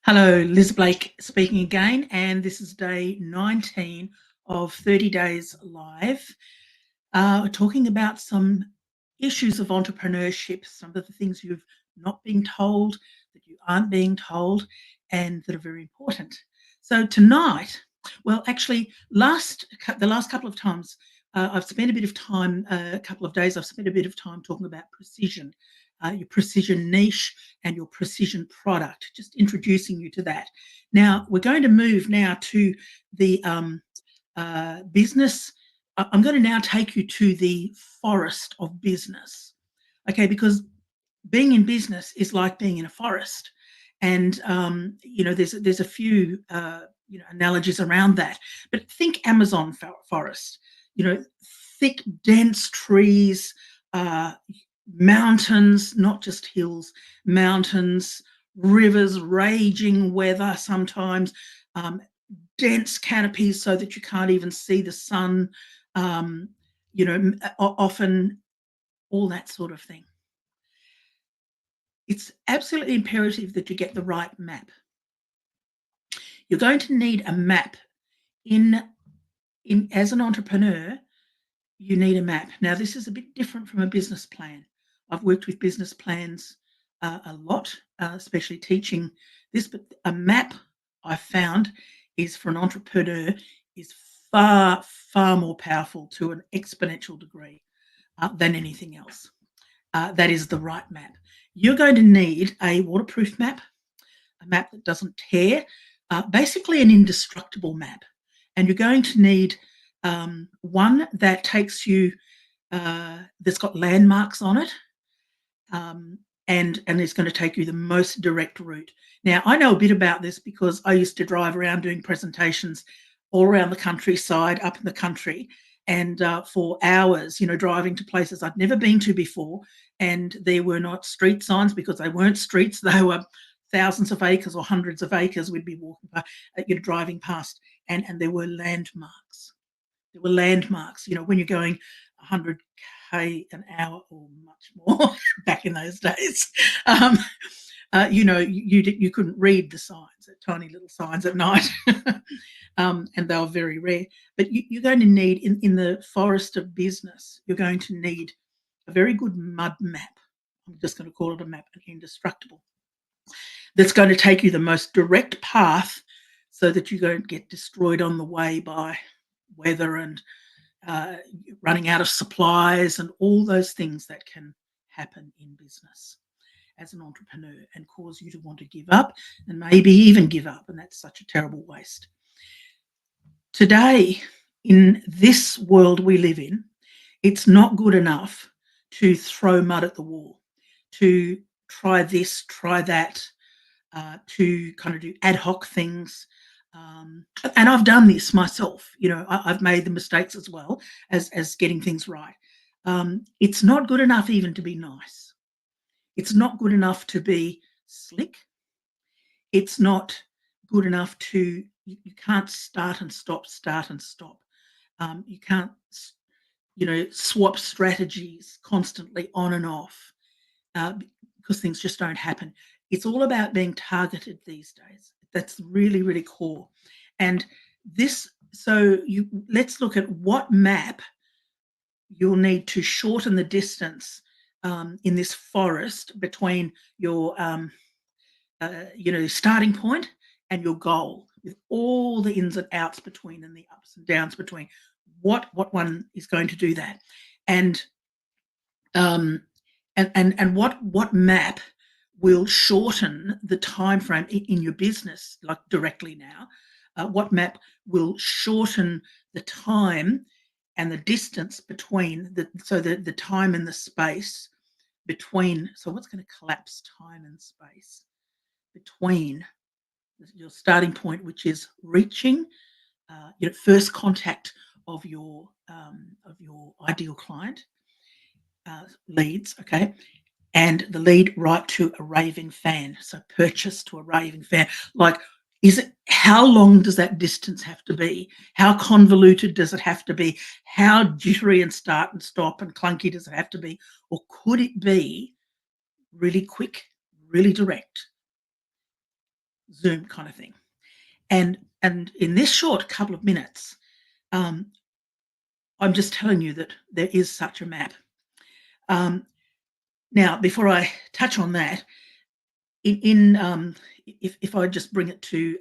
Hello, Liz Blake speaking again, and this is day 19 of 30 Days Live. We're talking about some issues of entrepreneurship, some of the things you've not been told, that you aren't being told, and that are very important. So tonight, well, actually, the last couple of times, I've spent a bit of time, a couple of days, I've spent a bit of time talking about precision, your precision niche and your precision product, just introducing you to that. Now, we're going to move now to the business. I'm going to now take you to the forest of business, okay? Because being in business is like being in a forest, and there's a few analogies around that. But think Amazon forest, thick, dense trees, uh, mountains, not just hills, mountains, rivers, raging weather sometimes, um, dense canopies so that you can't even see the sun, um, often all that sort of thing. It's absolutely imperative that you get the right map. You're going to need a map in as an entrepreneur. You need a map. Now, this is a bit different from a business plan. I've worked with business plans a lot, especially teaching this, but a map I found is for an entrepreneur is far, far more powerful to an exponential degree than anything else. That is the right map. You're going to need a waterproof map, a map that doesn't tear, basically an indestructible map. And you're going to need one that takes you, that's got landmarks on it, and it's going to take you the most direct route. Now, I know a bit about this because I used to drive around doing presentations all around the countryside, up in the country, and for hours, driving to places I'd never been to before. And there were not street signs because they weren't streets. They were thousands of acres or hundreds of acres we'd be walking, driving past, and there were landmarks. There were landmarks, when you're going 100k an hour or much more back in those days. You couldn't read the signs, tiny little signs at night, and they were very rare. But you're going to need, in the forest of business, you're going to need a very good mud map. I'm just going to call it a map, an indestructible, that's going to take you the most direct path so that you don't get destroyed on the way by weather and running out of supplies and all those things that can happen in business as an entrepreneur and cause you to want to give up and maybe even give up. And that's such a terrible waste. Today, in this world we live in, it's not good enough to throw mud at the wall, to try this, try that, to kind of do ad hoc things. And I've done this myself. I've made the mistakes as well as getting things right. It's not good enough even to be nice. It's not good enough to be slick. It's not good enough to, you can't start and stop. You can't, swap strategies constantly on and off because things just don't happen. It's all about being targeted these days. That's really, really core. And let's look at what map you'll need to shorten the distance in this forest between your, starting point and your goal, with all the ins and outs between and the ups and downs between. What one is going to do that, and what map will shorten the time frame in your business, like directly now. What map will shorten the time and the distance between the time and the space between. So what's going to collapse time and space between your starting point, which is reaching first contact of your ideal client, leads, okay, and the lead right to a raving fan. So purchase to a raving fan. Like, how long does that distance have to be? How convoluted does it have to be? How jittery and start and stop and clunky does it have to be? Or could it be really quick, really direct? Zoom kind of thing. And in this short couple of minutes, um, I'm just telling you that there is such a map. Um, Now, before I touch on that, if I just bring it to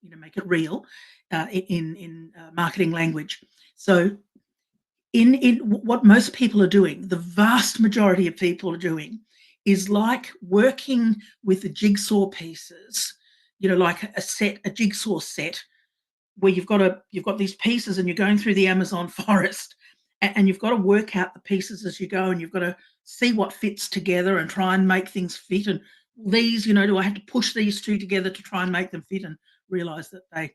make it real in marketing language. So in what most people are doing, the vast majority of people are doing, is like working with the jigsaw pieces. Like a jigsaw set where you've got these pieces and you're going through the Amazon forest, and you've got to work out the pieces as you go, and you've got to see what fits together and try and make things fit. And these, do I have to push these two together to try and make them fit, and realize that they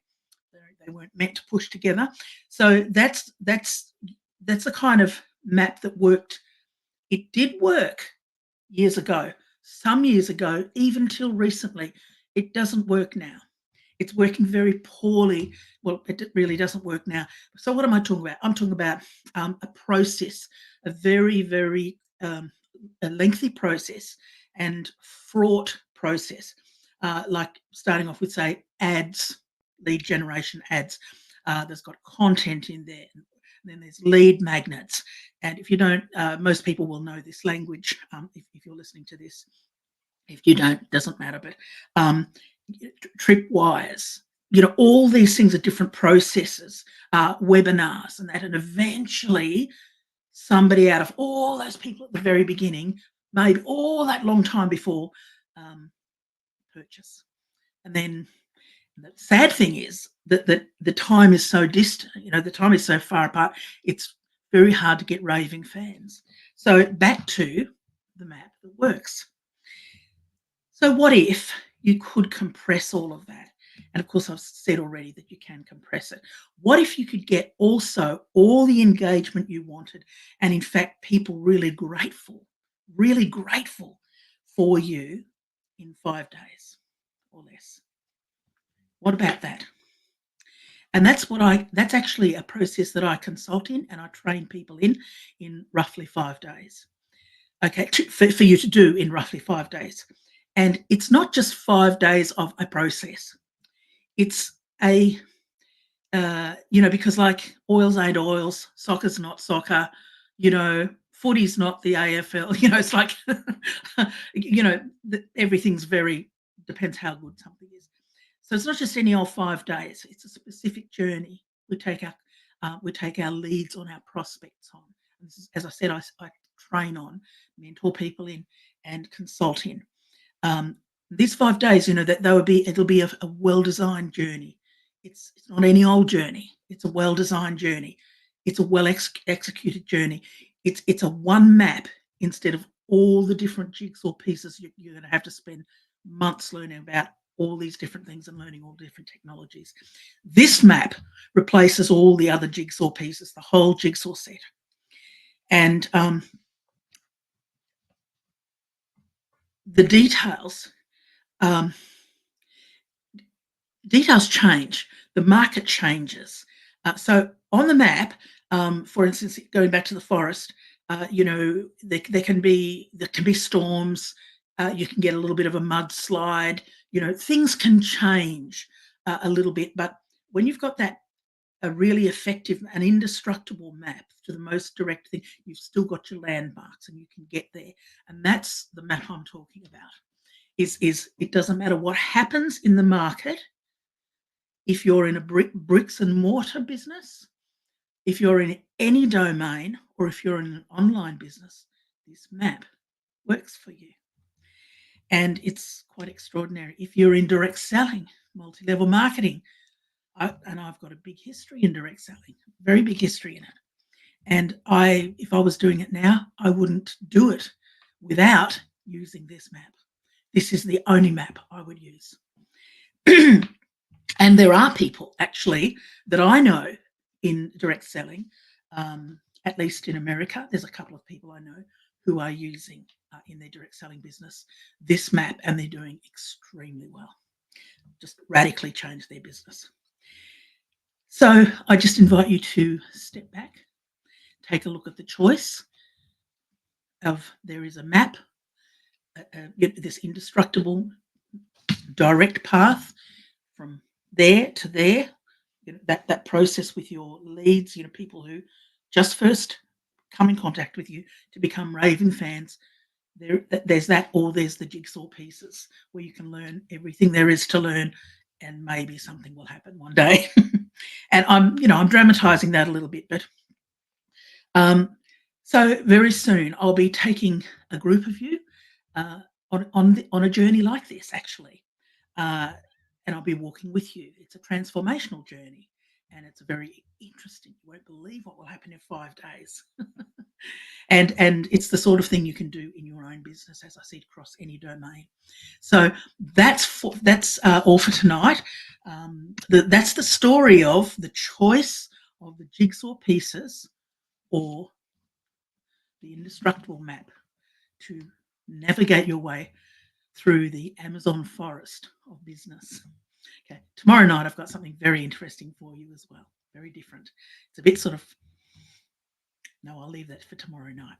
weren't meant to push together. So that's the kind of map that worked. It did work years ago, some years ago, even till recently. It doesn't work now. It's working very poorly. Well, it really doesn't work now. So what am I talking about? I'm talking about a process, a very, very a lengthy process and fraught process, like starting off with, say, ads, lead generation ads. There's got content in there. And then there's lead magnets. And if you don't, most people will know this language if you're listening to this. If you don't, it doesn't matter. But tripwires, all these things are different processes, webinars and that. And eventually somebody out of all those people at the very beginning, maybe all that long time before, purchase. And then the sad thing is that the time is so distant, the time is so far apart, it's very hard to get raving fans. So back to the map that works. So what if you could compress all of that? And of course, I've said already that you can compress it. What if you could get also all the engagement you wanted, and in fact, people really grateful for you in 5 days or less? What about that? And that's actually a process that I consult in and I train people in roughly 5 days. Okay, for you to do in roughly 5 days. And it's not just 5 days of a process. It's because like oils ain't oils, soccer's not soccer, footy's not the AFL, it's like, everything's depends how good something is. So it's not just any old 5 days. It's a specific journey. We take our leads on, our prospects on. And this is, as I said, I train on, mentor people in, and consult in. These 5 days, it'll be a well-designed journey. It's not any old journey. It's a well-designed journey. It's a well-executed journey. It's a one map instead of all the different jigsaw pieces you're going to have to spend months learning about all these different things and learning all different technologies. This map replaces all the other jigsaw pieces, the whole jigsaw set. And the details change. The market changes. So on the map, for instance, going back to the forest, there can be storms. You can get a little bit of a mudslide. Things can change a little bit. But when you've got a really effective and indestructible map to the most direct thing, you've still got your landmarks and you can get there. And that's the map I'm talking about. Is it doesn't matter what happens in the market. If you're in a bricks and mortar business, if you're in any domain, or if you're in an online business, this map works for you. And it's quite extraordinary. If you're in direct selling, multi-level marketing, and I've got a big history in direct selling, very big history in it. And if I was doing it now, I wouldn't do it without using this map. This is the only map I would use. And there are people actually that I know in direct selling, at least in America, there's a couple of people I know who are using in their direct selling business this map, and they're doing extremely well. Just radically changed their business. So I just invite you to step back, take a look at the choice of there is a map, this indestructible direct path from there to there. That process with your leads, people who just first come in contact with you to become raving fans. There's that, or there's the jigsaw pieces where you can learn everything there is to learn, and maybe something will happen one day. And I'm dramatizing that a little bit, but so very soon I'll be taking a group of you uh, on a journey like this, actually, uh, and I'll be walking with you. It's a transformational journey, and it's very interesting. You won't believe what will happen in 5 days. And it's the sort of thing you can do in your own business, as I said, across any domain. So that's all for tonight. That's the story of the choice of the jigsaw pieces or the indestructible map to navigate your way through the Amazon forest of business. Okay, tomorrow night I've got something very interesting for you as well, very different. It's a bit sort of, no, I'll leave that for tomorrow night.